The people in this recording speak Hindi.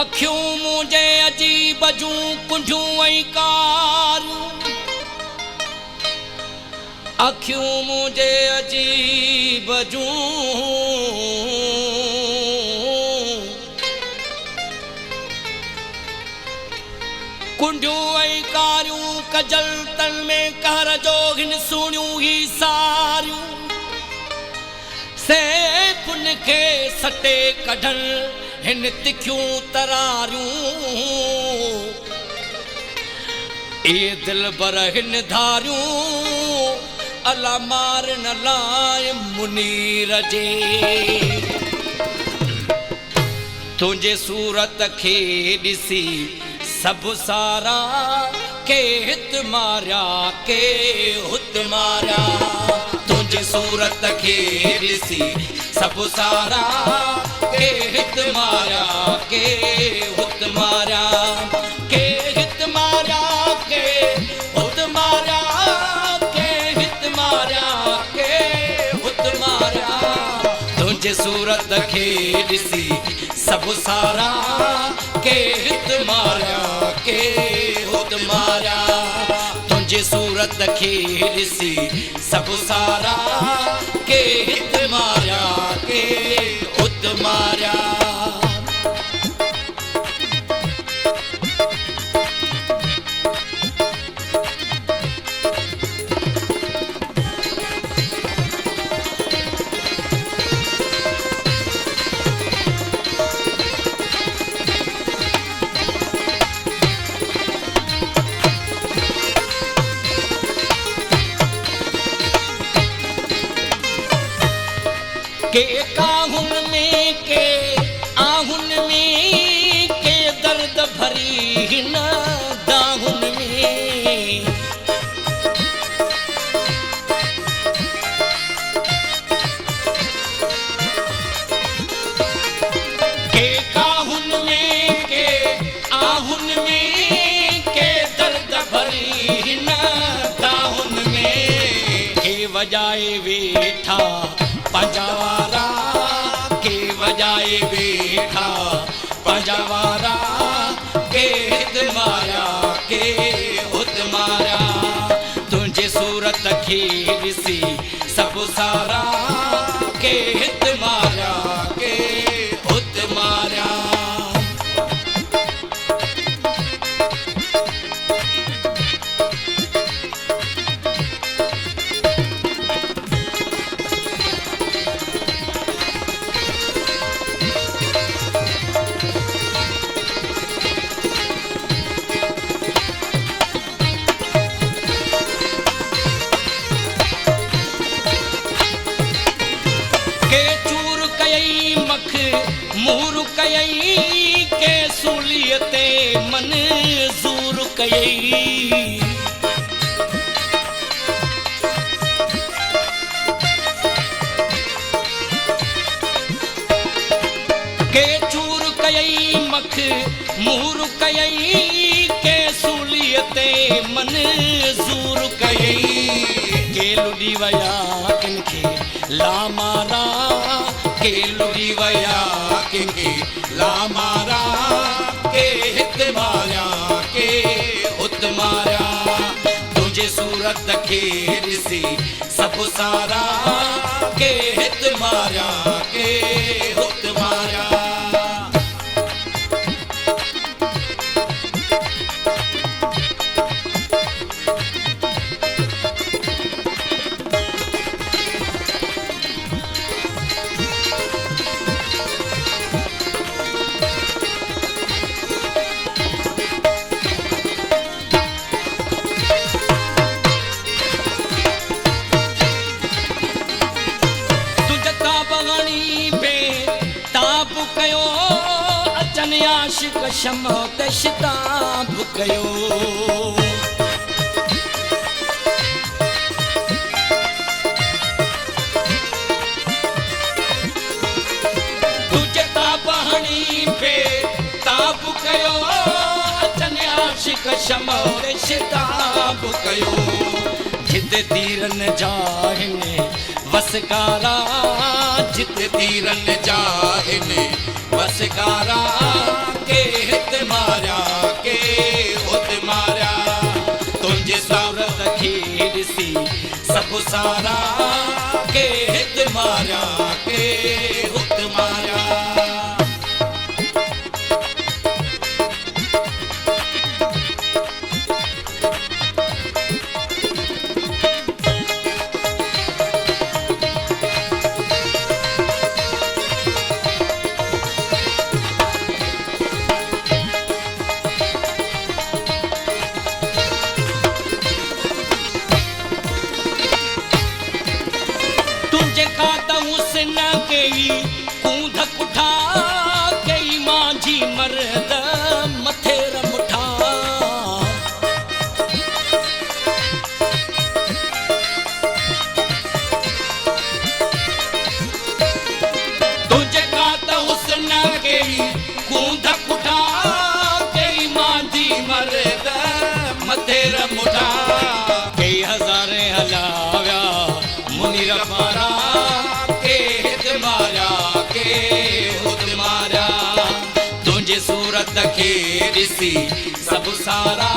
अखियूं मुझे अजीब जूं कुंझूं ऐं कारियूं अखियूं मुझे अजीब जूं कुंझूं ऐं कारियूं कजल तन में कहर जो हिन सुणियूं ही सारियूं सेपुन के सटे कढन हिन तिखियूं तरारियूं ए दिल बर हिन धारियूं अला मार न लाए मुनीर जे तुझे सूरत खे ॾिसी सब सारा के हित मारिया के हुत मारिया तुझे सूरत के ॾिसी सब सारा के हित मारिया के हुत मारिया के हित मारिया के हुत मारिया के हित मारिया के हुत मारिया तुझे सूरत के ॾिसी सब सारा के हित मारिया के हुत मारिया तुझे सूरत के ॾिसी सब सारा के हित मारिया के हुत मारिया के काहुन में के आहुन में के दर्द भरी न दाहुन में के काहुन में के आहुन में के दर्द भरी न दाहुन में के वजाए वेठा पंजावारा के वजाए बेठा पंजावारा के हित मारिया के हुत मारिया तुझे सूरत के ॾिसी सब सारा के हित मारिया के हुत मारिया मूर कयई के सूलियते मंजूर कयई के चूर कयई मख मूर कयई के सूलियते मंजूर कयई के लुडी वया किनखे ला मारा के लुडी वया किनखे ला मारा के हित मारिया के हुत मारिया तुझे सूरत के ॾिसी सब सारा के हित मारिया के हुत मारिया आशिक शमो ते शिताब कयो तुझे ताबहणी पे ताब कयो अचन आशिक शमो ते शिताब कयो जिते तीरन जाहिने वसकारा जिते तीरन जाहिने वसकारा के मारा के हित मारा के हुत मारा। न कई कूंध कुठा कई माझी मर्द मथे रमुठा। तुझे का त हुस्न कई कूंध कुठा कई माझी मर्द मथे रमुठा। कई हज़ारे हलाव्या मुनि रफ़ारा तुझे सूरत खे ॾिसी सभु सारा